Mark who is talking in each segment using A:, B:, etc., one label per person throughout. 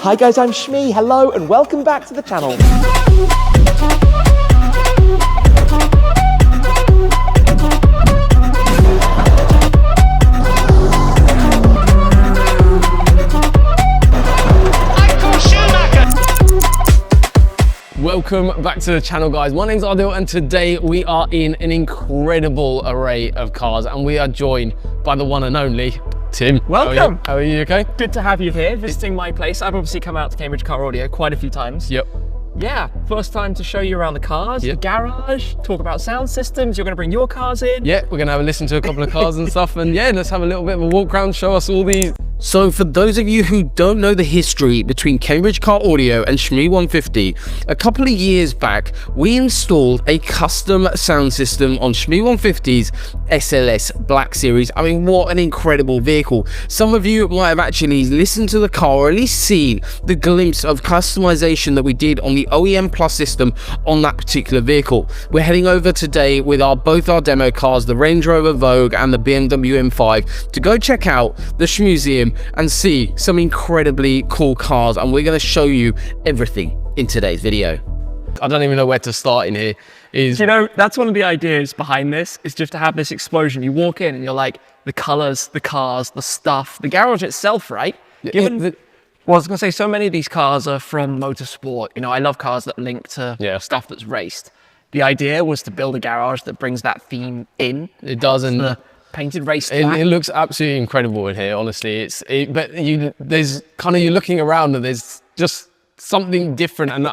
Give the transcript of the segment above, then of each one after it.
A: Hi guys, I'm Shmee. Hello and welcome back to the channel.
B: Welcome back to the channel, guys. My name's Adil and today we are in an incredible array of cars and we are joined by the one and only Tim.
C: Welcome.
B: How are you? Okay?
C: Good to have you here visiting my place. I've obviously come out to Cambridge Car Audio quite a few times.
B: Yep.
C: Yeah, first time to show you around the cars, the garage, talk about sound systems. You're going to bring your cars in.
B: Yeah, we're going to have a listen to a couple of cars and stuff, and yeah, let's have a little bit of a walk around, show us all these. So for those of you who don't know the history between Cambridge Car Audio and Shmee150, a couple of years back, we installed a custom sound system on Shmee150's SLS Black Series. I mean, what an incredible vehicle. Some of you might have actually listened to the car or at least seen the glimpse of customization that we did on the OEM Plus system on that particular vehicle. We're heading over today with both our demo cars, the Range Rover Vogue and the BMW M5, to go check out the Shmuseum and see some incredibly cool cars, and we're going to show you everything in today's video. I don't even know where to start in here.
C: You know, that's one of the ideas behind this, is just to have this explosion. You walk in and you're like, the colors, the cars, the stuff, the garage itself, right? Well, I was going to say, so many of these cars are from motorsport. You know, I love cars that link to stuff that's raced. The idea was to build a garage that brings that theme in.
B: It does, and
C: the painted race
B: track. It looks absolutely incredible in here, honestly. But there's kind of, you're looking around and there's just something different. And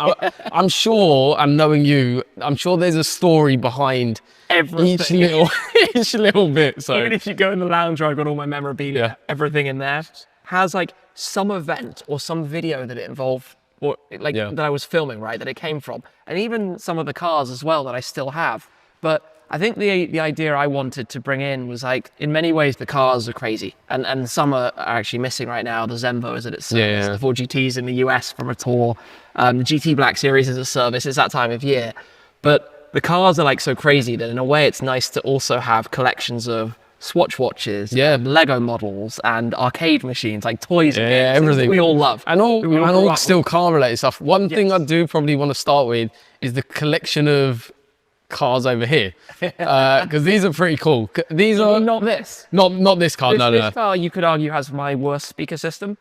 B: I'm sure, and knowing you, I'm sure there's a story behind everything. each little bit. So
C: even if you go in the lounge where I've got all my memorabilia, everything in there has like some event or some video that it involved, or like that I was filming, right, that it came from, and even some of the cars as well that I still have. But I think the idea I wanted to bring in was, like, in many ways the cars are crazy, and some are actually missing right now. The Zenvo is at its service, the 4GTs in the US from a tour, the GT Black Series is a service. It's that time of year, but the cars are like so crazy that in a way it's nice to also have collections of Swatch watches, Lego models, and arcade machines, like toys, and games, everything we all love,
B: and all still car related stuff. One thing I do probably want to start with is the collection of cars over here, because these are pretty cool. These are
C: not this
B: car.
C: This car, you could argue, has my worst speaker system.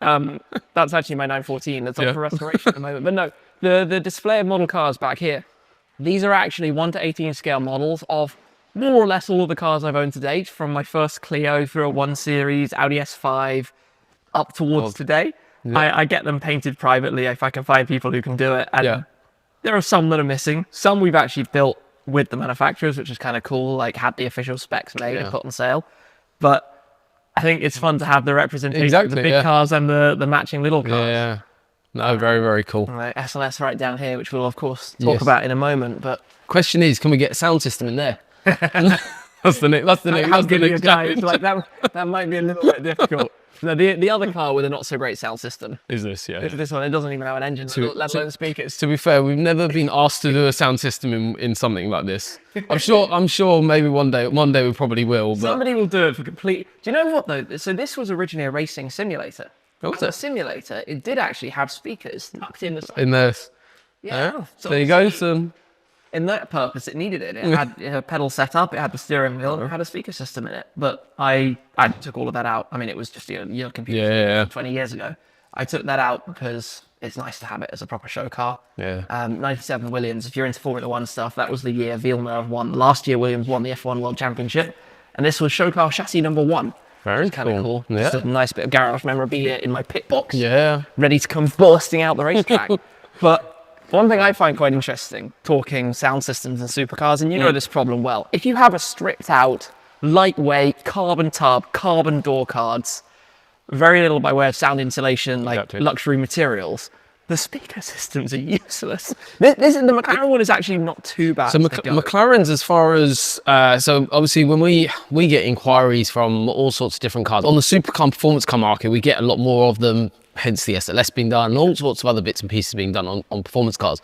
C: That's actually my 914 that's up for restoration at the moment. But no, the display of model cars back here, these are actually 1:18 scale models of more or less all of the cars I've owned to date, from my first Clio through a 1 Series, Audi S5, up towards today. I get them painted privately if I can find people who can do it. And there are some that are missing. Some we've actually built with the manufacturers, which is kind of cool, like had the official specs made and put on sale. But I think it's fun to have the representation of the big cars and the matching little cars.
B: Yeah. No, very, very cool.
C: SLS right down here, which we'll of course talk about in a moment. But
B: question is, can we get a sound system in there? That's the next challenge.
C: Like that might be a little bit difficult. No, the other car with a not so great sound system
B: is this.
C: This one, it doesn't even have an engine, let alone speakers.
B: To be fair, we've never been asked to do a sound system in something like this. I'm sure maybe one day we probably will. But
C: somebody will do it for complete. Do you know what though? So this was originally a racing simulator. As a simulator, it did actually have speakers tucked in the side.
B: In there.
C: Yeah.
B: So there you go.
C: In that purpose, it needed it. It had a pedal set up, it had the steering wheel, and it had a speaker system in it. But I took all of that out. I mean, it was just your computer 20 years ago. I took that out because it's nice to have it as a proper show car. 97 Williams, if you're into Formula One stuff, that was the year Villeneuve won. Last year, Williams won the F1 World Championship. And this was show car chassis number 1.
B: Very
C: kind of cool.
B: Yeah.
C: Just a nice bit of garage memorabilia in my pit box. Ready to come bursting out the racetrack. But one thing I find quite interesting, talking sound systems and supercars, and you know this problem well, if you have a stripped out, lightweight, carbon tub, carbon door cards, very little by way of sound insulation, like luxury materials, the speaker systems are useless. The McLaren one is actually not too bad.
B: So McLaren's, as far as, so obviously when we get inquiries from all sorts of different cars, on the supercar performance car market, we get a lot more of them, hence the SLS being done and all sorts of other bits and pieces being done on performance cars.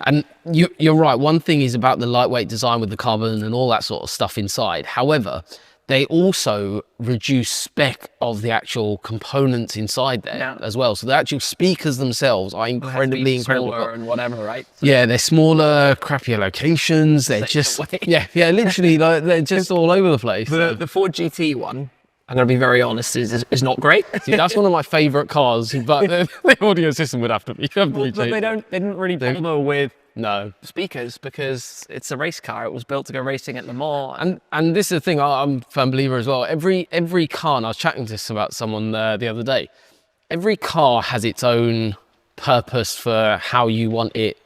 B: And you're right, one thing is about the lightweight design with the carbon and all that sort of stuff inside. However, they also reduce spec of the actual components inside there as well. So the actual speakers themselves are incredibly
C: smaller and whatever, right? So
B: yeah, they're smaller, crappier locations. They're just literally like they're just all over the place.
C: The Ford GT one, I'm going to be very honest, is not great.
B: See, that's one of my favourite cars, but the audio system would have to be.
C: But they didn't really bother with
B: no
C: speakers because it's a race car. It was built to go racing at Le Mans.
B: And this is the thing, I'm a firm believer as well. Every car, and I was chatting to this about someone the other day, every car has its own purpose for how you want it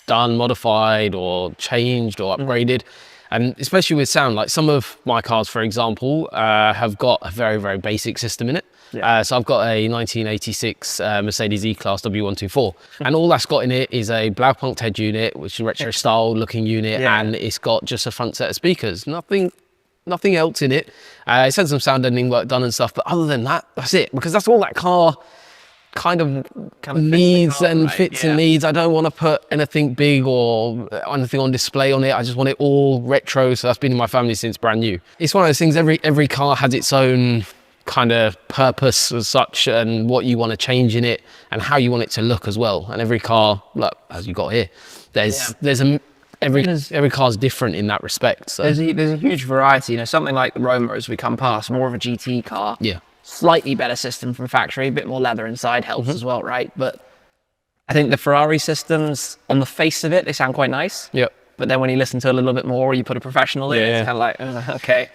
B: done, modified or changed or upgraded. And especially with sound, like some of my cars, for example, have got a very, very basic system in it. Yeah. So I've got a 1986 Mercedes E-Class W124, and all that's got in it is a Blaupunkt head unit, which is a retro style looking unit, and it's got just a front set of speakers. Nothing else in it. It's had some sound deadening work done and stuff, but other than that, that's it. Because that's all that car kind of needs and fits and needs. I don't want to put anything big or anything on display on it. I just want it all retro. So that's been in my family since brand new. It's one of those things, every car has its own kind of purpose as such, and what you want to change in it and how you want it to look as well. And every car, like as you got here, every car's different in that respect. So
C: there's a huge variety. You know, something like the Roma as we come past, more of a GT car.
B: Yeah.
C: Slightly better system from factory, a bit more leather inside helps as well, right? But I think the Ferrari systems, on the face of it, they sound quite nice.
B: Yep.
C: But then when you listen to it a little bit more, you put a professional in, it's kind of like, okay,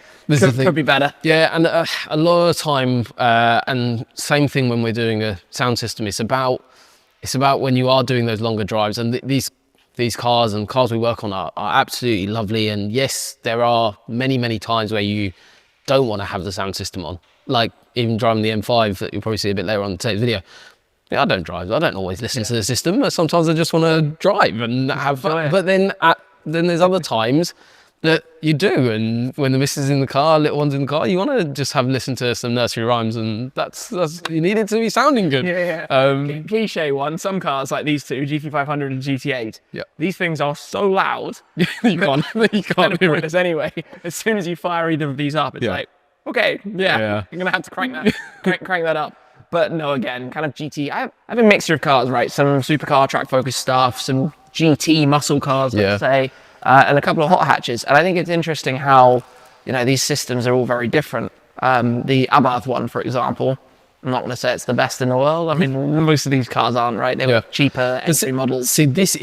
C: could be better.
B: Yeah, and a lot of the time, and same thing when we're doing a sound system, it's about when you are doing those longer drives, and these cars and cars we work on are absolutely lovely. And yes, there are many times where you don't want to have the sound system on. Like even driving the M5 that you'll probably see a bit later on in today's video. Yeah, I don't drive. I don't always listen to the system. Sometimes I just want to drive and have fun. But then there's other times that you do. And when the missus is in the car, little one's in the car, you want to just listen to some nursery rhymes, and that's you need it to be sounding good.
C: Cliche one. Some cars like these two, GT500 and GT8.
B: Yeah.
C: These things are so loud.
B: you can't hear it
C: anyway. As soon as you fire either of these up, it's like, okay, you're gonna have to crank that up. But no, again, kind of GT. I have a mixture of cars, right? Some supercar track focused stuff, some GT muscle cars, let's say, and a couple of hot hatches. And I think it's interesting how, you know, these systems are all very different. The Abarth one, for example, I'm not going to say it's the best in the world. I mean, most of these cars aren't, right? They were cheaper entry models.
B: See, this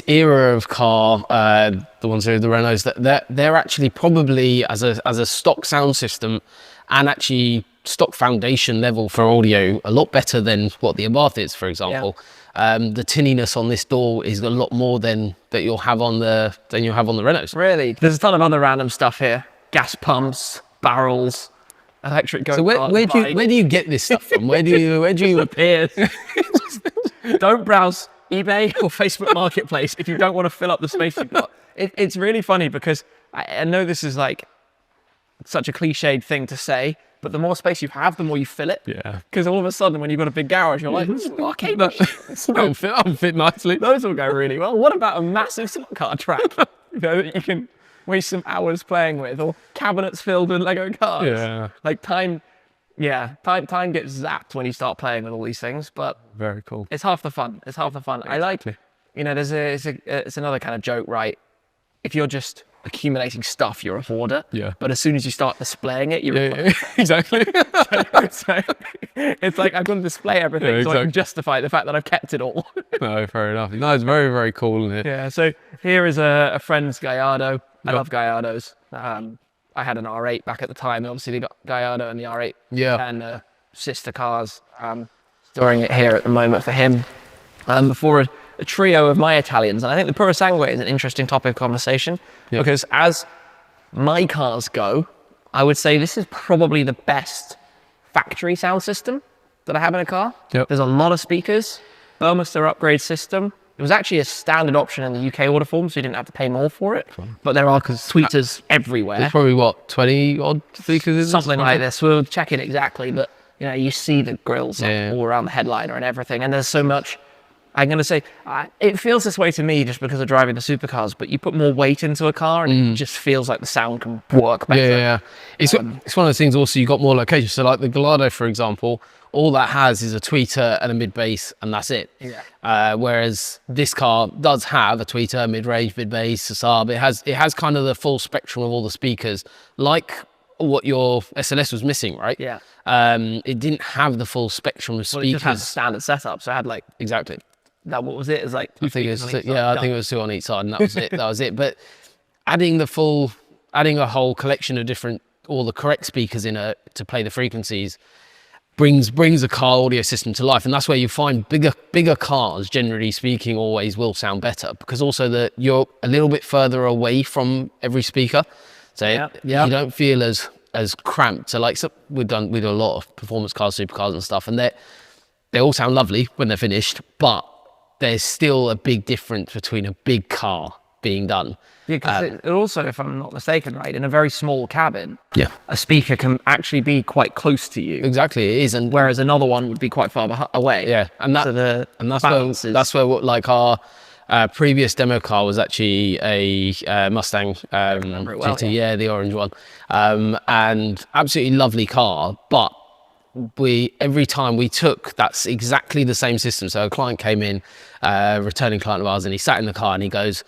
B: era of car, the ones who are the Renaults, they're actually probably as a stock sound system and actually stock foundation level for audio a lot better than what the Abarth is, for example. The tinniness on this door is a lot more than you'll have on the Renaults.
C: Really? There's a ton of other random stuff here. Gas pumps, barrels, electric go-kart.
B: So where do you get this stuff from? Where do you appear?
C: Don't browse eBay or Facebook Marketplace if you don't want to fill up the space you've got. It's really funny because I know this is like such a cliched thing to say, but the more space you have, the more you fill it. Yeah. Because all of a sudden, when you've got a big garage, you're like, this is arcade machines.
B: I'll fit nicely.
C: Those will go really well. What about a massive supercar track? You know, that you can waste some hours playing with, or cabinets filled with Lego cars. Yeah. Like time gets zapped when you start playing with all these things, but
B: very cool.
C: It's half the fun. Exactly. I like, you know, it's another kind of joke, right? If you're just accumulating stuff, you're a hoarder. Yeah. But as soon as you start displaying it, you're
B: exactly.
C: so it's like I've got to display everything so I can justify the fact that I've kept it all.
B: No, fair enough. No, it's very, very cool. Isn't it?
C: Yeah. So here is a friend's Gallardo. I love Gallardos. I had an R8 back at the time. Obviously, they got Gallardo and the R8 and sister cars. Storing it here at the moment for him. Before a trio of my Italians. And I think the Pura Sangue is an interesting topic of conversation because as my cars go, I would say this is probably the best factory sound system that I have in a car. Yep. There's a lot of speakers, Burmester upgrade system. It was actually a standard option in the UK order form, so you didn't have to pay more for it. But there are tweeters everywhere.
B: There's probably, what, 20 odd speakers?
C: Something like this. We'll check it exactly, but you know, you see the grills all around the headliner and everything, and there's so much I'm going to say it feels this way to me just because of driving the supercars, but you put more weight into a car and it just feels like the sound can work better.
B: Yeah. It's one of those things also, you got more locations. So like the Gallardo, for example, all that has is a tweeter and a mid-bass, and that's it.
C: Yeah.
B: Whereas this car does have a tweeter, mid-range, mid-bass, a sub. It has kind of the full spectrum of all the speakers, like what your SLS was missing, right?
C: Yeah.
B: It didn't have the full spectrum of speakers.
C: It just had a standard setup, so it had like
B: exactly.
C: What was it? It was like
B: I think it was 2 on each side, and that was it. That was it. But adding a whole collection of different, all the correct speakers in to play the frequencies brings a car audio system to life, and that's where you find bigger cars, generally speaking, always will sound better, because also that you're a little bit further away from every speaker, so you don't feel as cramped. So like we do a lot of performance cars, supercars and stuff, and they all sound lovely when they're finished, but there's still a big difference between a big car being done.
C: Yeah, because it also, if I'm not mistaken, right, in a very small cabin,
B: a
C: speaker can actually be quite close to you.
B: Exactly, it is, and
C: whereas another one would be quite far away.
B: Yeah, and that's where like our previous demo car was actually a Mustang GT, the orange one, and absolutely lovely car, but every time we took, that's exactly the same system. So a client came in, returning client of ours, and he sat in the car and he goes,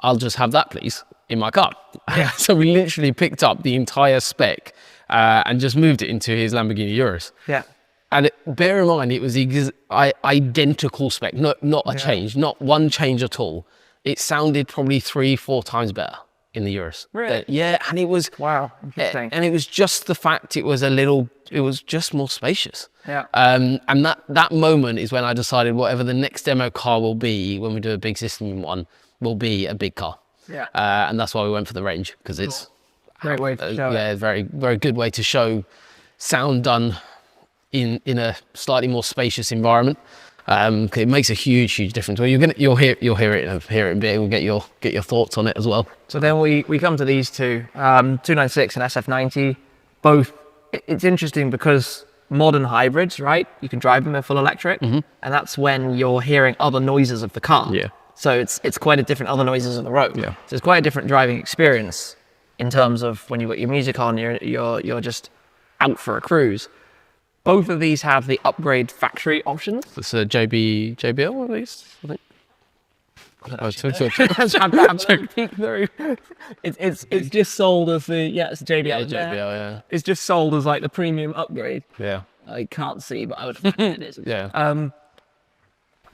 B: "I'll just have that, please, in my car."
C: Yeah.
B: So we literally picked up the entire spec and just moved it into his Lamborghini Urus.
C: Yeah.
B: And bear in mind, it was identical spec, not a change, not one change at all. It sounded probably 3-4 times better in the Urus.
C: Really?
B: And it was
C: interesting.
B: and it was just the fact it was just more spacious.
C: Yeah.
B: And that moment is when I decided whatever the next demo car will be, when we do a big system one, will be a big car.
C: Yeah.
B: And that's why we went for the range, because it's
C: great way to show it.
B: very, very good way to show sound done in a slightly more spacious environment. It makes a huge difference. Well, you'll hear it in a bit. We'll get your thoughts on it as well.
C: So then we come to these two, 296 and SF90. Both, it's interesting because modern hybrids, right? You can drive them in full electric, and that's when you're hearing other noises of the car.
B: Yeah.
C: So it's quite a different other noises on the road.
B: Yeah.
C: So it's quite a different driving experience in terms of when you've got your music on, you're just out for a cruise. Both of these have the upgrade factory options.
B: It's a JBL at least, I think.
C: It's just sold as it's JBL.
B: Yeah, JBL, yeah.
C: It's just sold as like the premium upgrade.
B: Yeah.
C: I can't see, but I would imagine it is.
B: Yeah.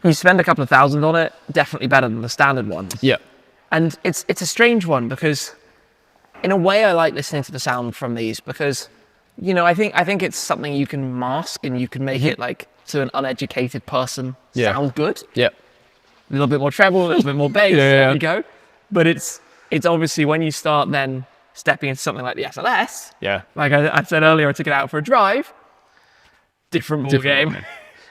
C: You spend a couple of thousand on it, definitely better than the standard ones.
B: Yeah.
C: And it's a strange one because, in a way, I like listening to the sound from these because, I think it's something you can mask and you can make it like to an uneducated person sound good.
B: Yeah.
C: A little bit more treble, a little bit more bass. There you go. But it's obviously when you start then stepping into something like the SLS.
B: Yeah.
C: Like I said earlier, I took it out for a drive. Different ball game.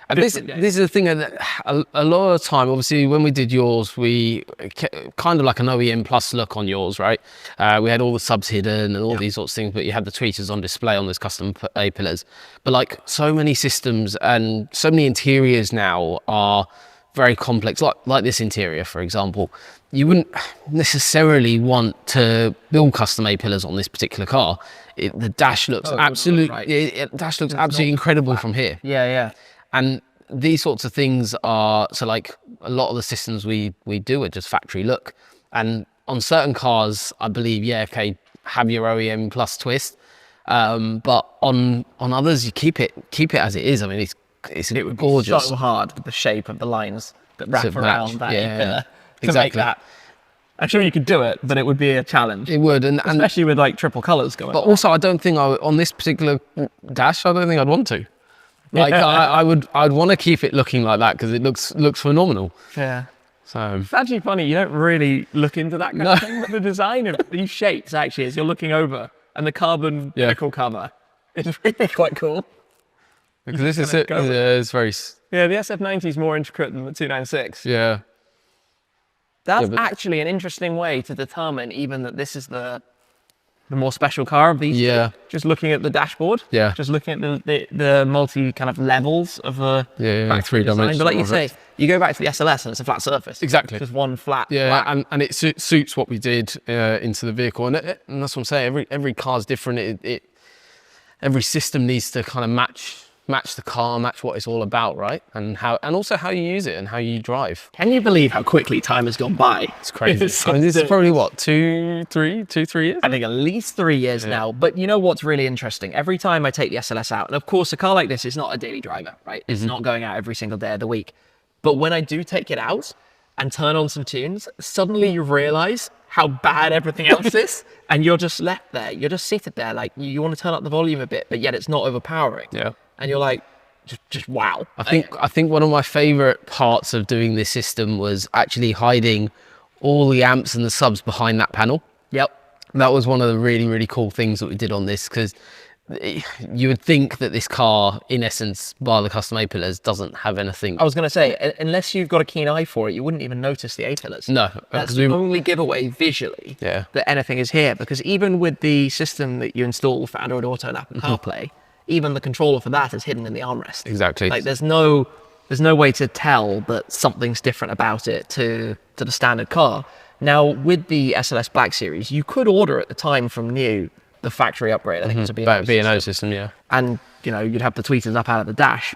B: And this is the thing that a lot of the time, obviously, when we did yours, we kind of like an OEM plus look on yours, right? We had all the subs hidden and all these sorts of things, but you had the tweeters on display on those custom A-pillars. But like so many systems and so many interiors now are very complex, like this interior, for example. You wouldn't necessarily want to build custom A-pillars on this particular car. The dash looks absolutely incredible from here.
C: Yeah, yeah.
B: And these sorts of things are, so like a lot of the systems we do are just factory look. And on certain cars, I believe, have your OEM plus twist. But on others, you keep it as it is. I mean, it's gorgeous.
C: So hard with the shape of the lines that wrap around that pillar to make that. I'm sure you could do it, but it would be a challenge.
B: It would, and
C: especially with like triple colours going on.
B: But also, I don't think on this particular dash, I don't think I'd want to. Like I'd want to keep it looking like that because it looks phenomenal.
C: Yeah.
B: So
C: it's actually funny. You don't really look into that kind of thing, but the design of these shapes actually, as you're looking over, and the carbon nickel cover, it's really quite cool.
B: Because this is it. It's very.
C: Yeah, the SF90 is more intricate than the 296.
B: Yeah.
C: That's actually an interesting way to determine even that this is the more special car of these two. Just looking at the dashboard, just looking at the multi kind of levels of the
B: three dimensions.
C: But like you say, You go back to the SLS and it's a flat surface.
B: Exactly.
C: Just one flat.
B: Yeah,
C: flat.
B: and it suits what we did into the vehicle, and that's what I'm saying. Every car's different. Every system needs to kind of match the car, match what it's all about, right? And also how you use it and how you drive.
C: Can you believe how quickly time has gone by?
B: It's crazy. I mean, this is probably what, 2, 3 years?
C: I think at least 3 years now. But you know what's really interesting? Every time I take the SLS out, and of course a car like this is not a daily driver, right? It's not going out every single day of the week. But when I do take it out and turn on some tunes, suddenly you realize how bad everything else is. And you're just left there. You're just seated there. Like you want to turn up the volume a bit, but yet it's not overpowering.
B: Yeah.
C: And you're like, just wow.
B: I think one of my favorite parts of doing this system was actually hiding all the amps and the subs behind that panel.
C: Yep.
B: That was one of the really, really cool things that we did on this, because you would think that this car, in essence, bar the custom A-pillars, doesn't have anything.
C: I was going to say, unless you've got a keen eye for it, you wouldn't even notice the A-pillars.
B: No.
C: That's the only giveaway visually that anything is here. Because even with the system that you install for Android Auto and Apple CarPlay, even the controller for that is hidden in the armrest.
B: Exactly.
C: Like there's no way to tell that something's different about it to the standard car. Now, with the SLS Black Series, you could order at the time from new the factory upgrade. I think it's a B&O
B: system, yeah.
C: And, you know, you'd have the tweeters up out of the dash.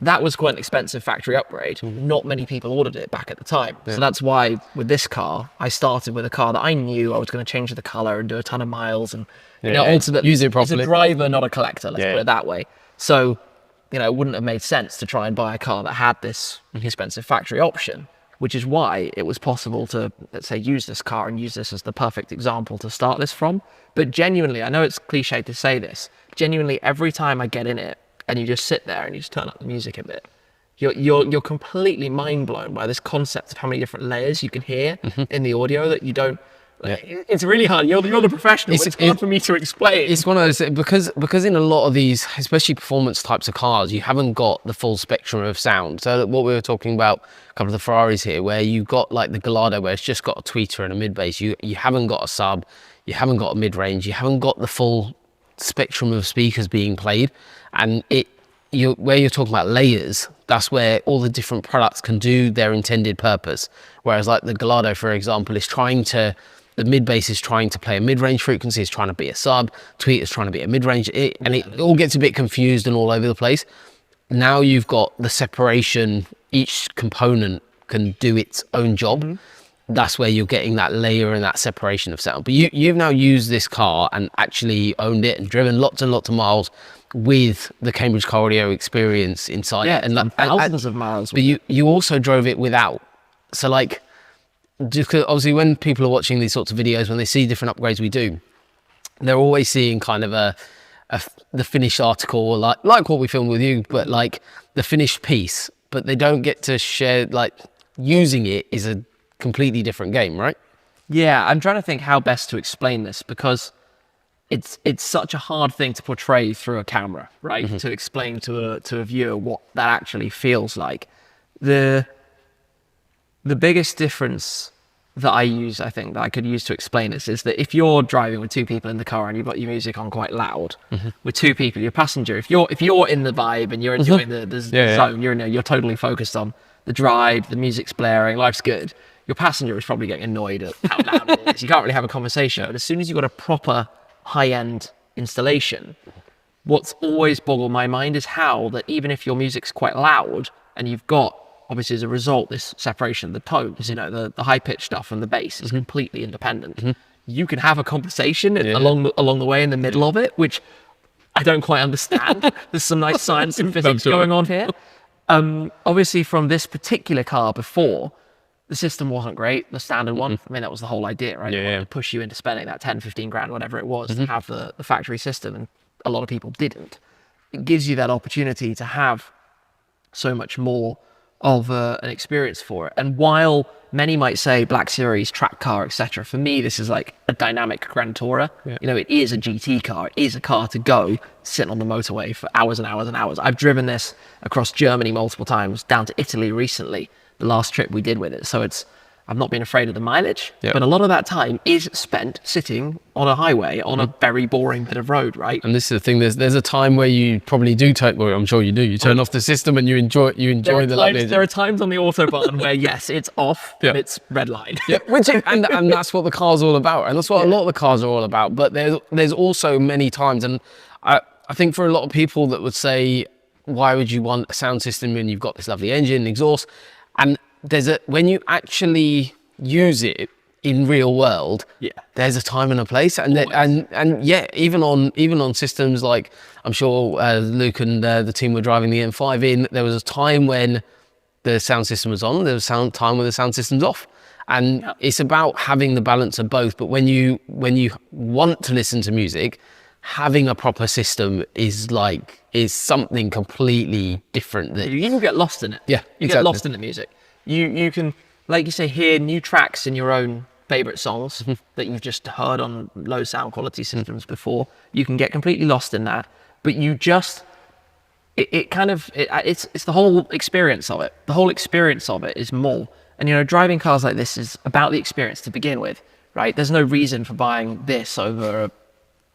C: That was quite an expensive factory upgrade. Not many people ordered it back at the time. So that's why with this car, I started with a car that I knew I was going to change the color and do a ton of miles. And, you know, ultimately,
B: use it properly.
C: It's a driver, not a collector, let's put it that way. So, you know, it wouldn't have made sense to try and buy a car that had this expensive factory option, which is why it was possible to, let's say, use this car and use this as the perfect example to start this from. But genuinely, I know it's cliche to say this, genuinely every time I get in it and you just sit there and you just turn up the music a bit, you're completely mind blown by this concept of how many different layers you can hear in the audio that you don't. It's really hard. You're the professional. It's hard for me to explain.
B: It's one of those, because in a lot of these, especially performance types of cars, you haven't got the full spectrum of sound. So what we were talking about, a couple of the Ferraris here, where you've got like the Gallardo, where it's just got a tweeter and a mid bass. You haven't got a sub, you haven't got a mid range, you haven't got the full spectrum of speakers being played, and where you're talking about layers, that's where all the different products can do their intended purpose. Whereas like the Gallardo, for example, the mid bass is trying to play a mid-range frequency, is trying to be a sub, tweet is trying to be a mid-range, and it all gets a bit confused and all over the place. Now you've got the separation, each component can do its own job. That's where you're getting that layer and that separation of sound. But you've now used this car and actually owned it and driven lots and lots of miles with the Cambridge Car Audio experience inside.
C: Yeah, and thousands of miles.
B: But you also drove it without. So like, just 'cause obviously when people are watching these sorts of videos, when they see different upgrades we do, they're always seeing kind of the finished article, or like what we filmed with you, but like the finished piece, but they don't get to share, like using it is a completely different game, right?
C: Yeah, I'm trying to think how best to explain this, because it's such a hard thing to portray through a camera, right? To explain to a viewer what that actually feels like. The biggest difference that I think that I could use to explain this is that if you're driving with two people in the car and you've got your music on quite loud, with two people, your passenger, if you're in the vibe and you're enjoying the zone, you're totally focused on the drive, the music's blaring, life's good. Your passenger is probably getting annoyed at how loud it is. You can't really have a conversation. But as soon as you've got a proper high-end installation, what's always boggled my mind is how that even if your music's quite loud and you've got, obviously as a result, this separation of the tones, you know, the high-pitched stuff and the bass is completely independent. You can have a conversation along the way in the middle of it, which I don't quite understand. There's some nice science and physics going on here. Obviously, from this particular car before, the system wasn't great, the standard one. I mean, that was the whole idea, right? They wanted to push you into spending that 10, 15 grand, whatever it was, to have the factory system, and a lot of people didn't. It gives you that opportunity to have so much more of an experience for it. And while many might say Black Series, track car, etc., for me, this is like a dynamic Grand Tourer. You know, it is a GT car. It is a car to go sit on the motorway for hours and hours and hours. I've driven this across Germany multiple times, down to Italy recently, the last trip we did with it. So it's I've not been afraid of the mileage,
B: Yep.
C: but a lot of that time is spent sitting on a highway on a very boring bit of road, right?
B: And this is the thing. There's a time where you probably do turn. Well, I'm sure you do. You turn off the system and you enjoy the lovely.
C: There are times on the autobahn where yes, it's off,
B: Yeah.
C: and it's red line.
B: Yeah, and that's what the car's all about, and that's what a lot of the cars are all about. But there's also many times, and I think for a lot of people that would say, why would you want a sound system when you've got this lovely engine, exhaust, and when you actually use it in real world, there's a time and a place, and yeah, even on systems like, I'm sure Luke and the team were driving the M5 in, there was a time when the sound system was on, there was time when the sound system's off, and it's about having the balance of both. But when you want to listen to music, having a proper system is something completely different. That
C: You can get lost in it.
B: Yeah,
C: you get lost in the music. You can, like you say, hear new tracks in your own favorite songs that you've just heard on low sound quality systems before. You can get completely lost in that, but you just it's the whole experience of it. The whole experience of it is more. And driving cars like this is about the experience to begin with, right? There's no reason for buying this over a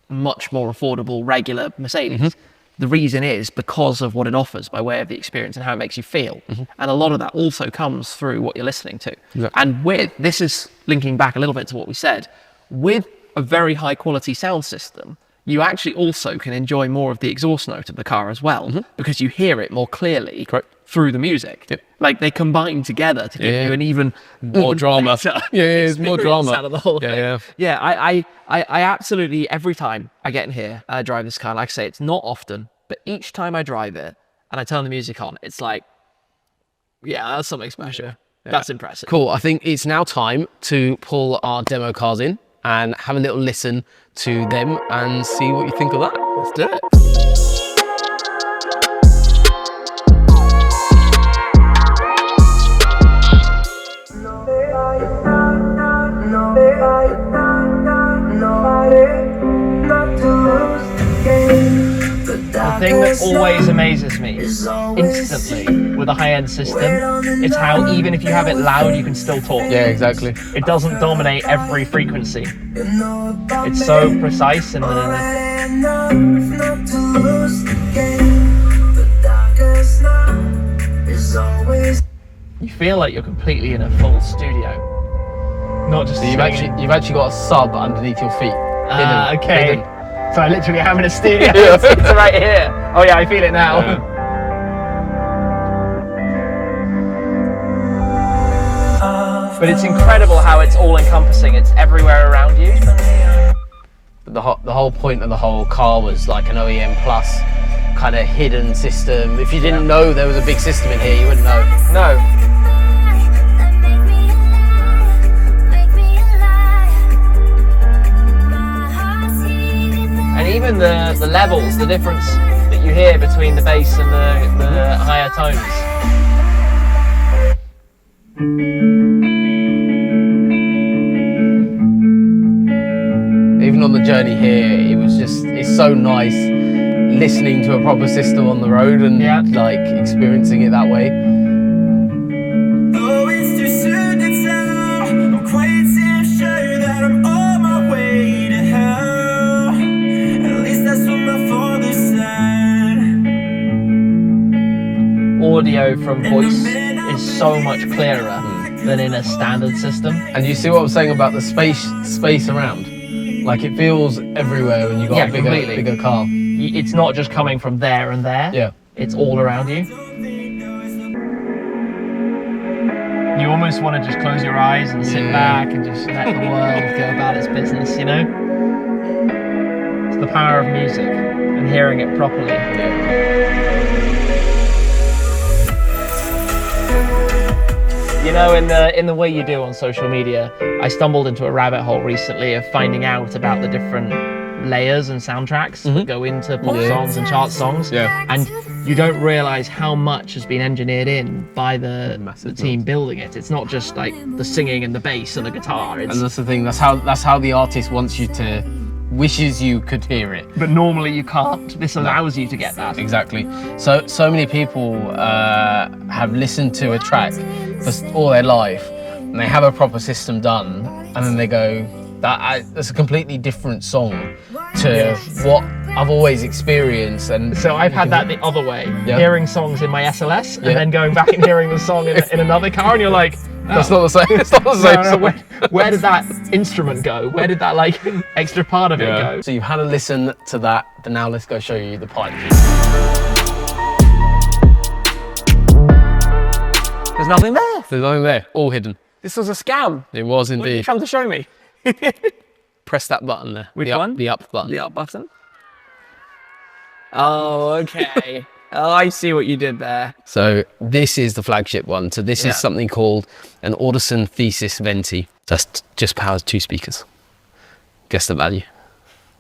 C: much more affordable regular Mercedes. The reason is because of what it offers by way of the experience and how it makes you feel. And a lot of that also comes through what you're listening to. And this is linking back a little bit to what we said, with a very high quality sound system, you actually also can enjoy more of the exhaust note of the car as well, because you hear it more clearly through the music. Like they combine together to give you an even
B: more drama. It's more drama
C: out of the whole
B: thing.
C: Yeah, I absolutely, every time I get in here and I drive this car, like I say, it's not often, but each time I drive it and I turn the music on, it's like, yeah, that's something special. That's impressive.
B: Cool. I think it's now time to pull our demo cars in and have a little listen to them and see what you think of that.
C: Let's do it. The thing that always amazes me instantly with a high-end system is how even if you have it loud, you can still talk.
B: Yeah, exactly.
C: It doesn't dominate every frequency. It's so precise and you feel like you're completely in a full studio. Not just
B: You've actually got a sub underneath your feet.
C: Okay.
B: Hidden.
C: So I literally am in a studio. It's right here. Oh yeah, I feel it now. But it's incredible how it's all encompassing. It's everywhere around you.
B: But the whole point of the whole car was like an OEM plus kind of hidden system. If you didn't know there was a big system in here, you wouldn't know.
C: No. And even the levels, the difference that you hear between the bass and the higher tones.
B: Even on the journey here, it's so nice listening to a proper system on the road and like experiencing it that way.
D: Oh, it's too soon to tell. I'm quite sure that I'm on my way to hell. At least that's what my father said.
C: Audio from voice is so much clearer than in a standard system.
B: And you see what I'm saying about the space around? Like it feels everywhere when you got a bigger car.
C: It's not just coming from there and there.
B: Yeah.
C: It's all around you. You almost want to just close your eyes and sit back and just let the world go about its business, you know? It's the power of music and hearing it properly. You know, in the way you do on social media, I stumbled into a rabbit hole recently of finding out about the different layers and soundtracks that go into pop songs and chart songs. And you don't realize how much has been engineered in by the team building it. It's not just like the singing and the bass and the guitar.
B: And that's the thing, that's how the artist wants you to, wishes you could hear it.
C: But normally you can't. This allows you to get that.
B: Exactly. So many people have listened to a track for all their life, and they have a proper system done, and then they go, that's a completely different song to what I've always experienced. And
C: So I've had that the other way,
B: Yeah.
C: hearing songs in my SLS and then going back and hearing the song in another car, and you're like,
B: that's not the same. It's not the same song.
C: where did that instrument go? Where did that like extra part of it go?
B: So you've had a listen to that, then now let's go show you the pipe.
C: There's nothing there.
B: There's nothing there, all hidden.
C: This was a scam.
B: It was
C: What did you
B: indeed.
C: come to show me?
B: Press that button there.
C: Which
B: the up,
C: one?
B: The up button.
C: The up button. Oh, okay. Oh, I see what you did there.
B: So this is the flagship one. So this
C: Yeah.
B: is something called an Audison Thesis Venti. That's just powers 2 speakers. Guess the value.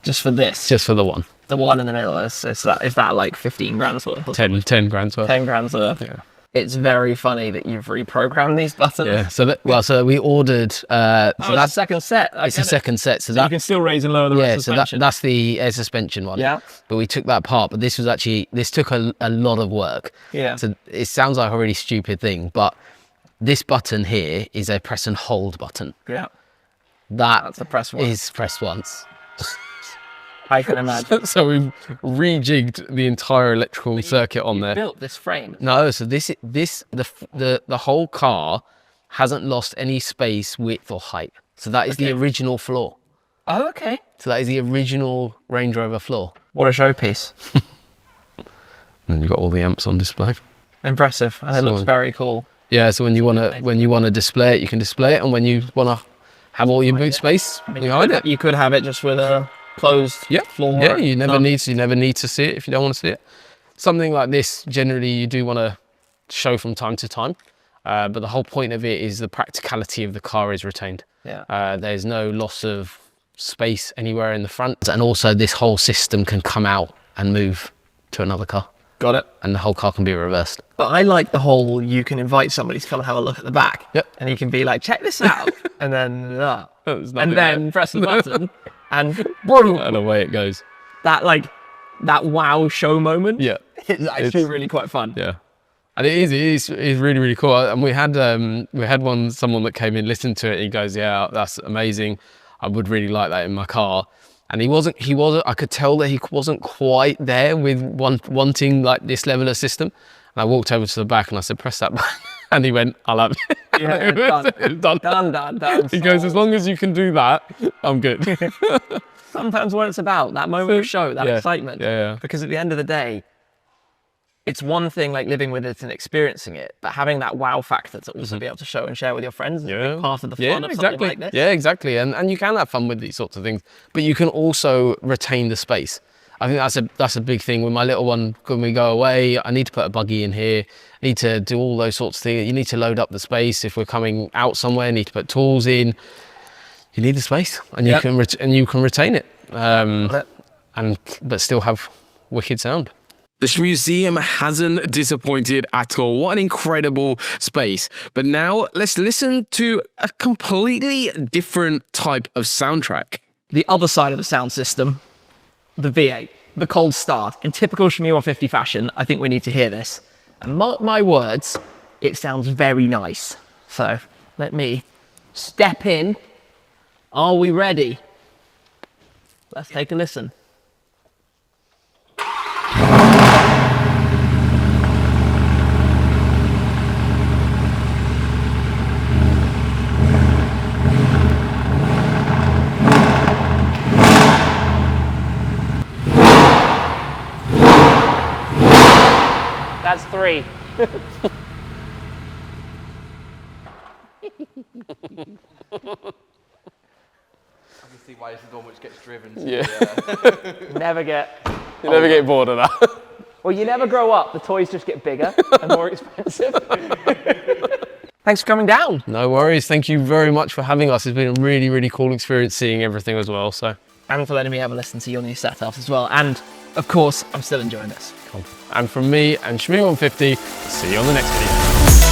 C: Just for this.
B: Just for the one.
C: The one in the middle is that like 15 grand's worth?
B: 10 grand's worth.
C: 10 grand's worth.
B: Yeah.
C: It's very funny that you've reprogrammed these buttons.
B: Yeah. So so we ordered. So
C: It's a
B: that's
C: second set.
B: it's a second set. So
C: You
B: that
C: can still raise and lower the
B: yeah.
C: rest
B: So
C: of the suspension.
B: that's the air suspension one.
C: Yeah.
B: But we took that part. But this was actually took a lot of work.
C: Yeah.
B: So it sounds like a really stupid thing, but this button here is a press and hold button.
C: Yeah.
B: That's
C: a press once.
B: Is press once.
C: I can imagine.
B: So we've rejigged the entire electrical circuit on there.
C: Built this frame.
B: No, so the whole car hasn't lost any space, width or height. So that is the original floor.
C: Oh, okay.
B: So that is the original Range Rover floor.
C: What a showpiece.
B: And you've got all the amps on display.
C: Impressive. And it looks very cool.
B: Yeah, so when you wanna display it, you can display it, and when you wanna have all your boot space behind it.
C: You could have it just with a closed floor.
B: Yeah, you never need to see it if you don't want to see it. Something like this, generally you do want to show from time to time, but the whole point of it is the practicality of the car is retained.
C: Yeah.
B: There's no loss of space anywhere in the front, and also this whole system can come out and move to another car.
C: Got it.
B: And the whole car can be reversed.
C: But I like the whole, you can invite somebody to come and have a look at the back.
B: Yep.
C: And you can be like, check this out. And then,
B: There's
C: and
B: nothing
C: then
B: there.
C: press the button and boom,
B: And away it goes.
C: that wow show moment.
B: Yeah.
C: It's actually really quite fun.
B: Yeah. And it is really, really cool. And we had someone that came in, listened to it, and he goes, yeah, that's amazing. I would really like that in my car. And he wasn't, I could tell that he wasn't quite there with wanting like this level of system. And I walked over to the back and I said, press that button. And he went, I love it.
C: Yeah, done.
B: It's done.
C: Done.
B: He goes, as long as you can do that, I'm good.
C: Sometimes what it's about, that moment of show, that excitement.
B: Yeah.
C: Because at the end of the day, it's one thing like living with it and experiencing it, but having that wow factor to also be able to show and share with your friends is a big part of the fun of something like this.
B: Yeah, exactly. And you can have fun with these sorts of things, but you can also retain the space. I think that's a big thing with my little one. When we go away, I need to put a buggy in here. I need to do all those sorts of things. You need to load up the space. If we're coming out somewhere, need to put tools in. You need the space, and you can retain it, but still have wicked sound. This museum hasn't disappointed at all. What an incredible space. But now let's listen to a completely different type of soundtrack.
C: The other side of the sound system, the V8, the Cold Start. In typical Shmee150 fashion, I think we need to hear this. And mark my words, it sounds very nice. So let me step in. Are we ready? Let's take a listen. That's 3.
E: I can see why this is one which gets driven.
C: Never get.
B: You never get bored of that.
C: Well, you never grow up. The toys just get bigger and more expensive. Thanks for coming down.
B: No worries. Thank you very much for having us. It's been a really, really cool experience seeing everything as well.
C: And for letting me have a listen to your new setup as well. And of course, I'm still enjoying this.
B: And from me and Shmee150, see you on the next video.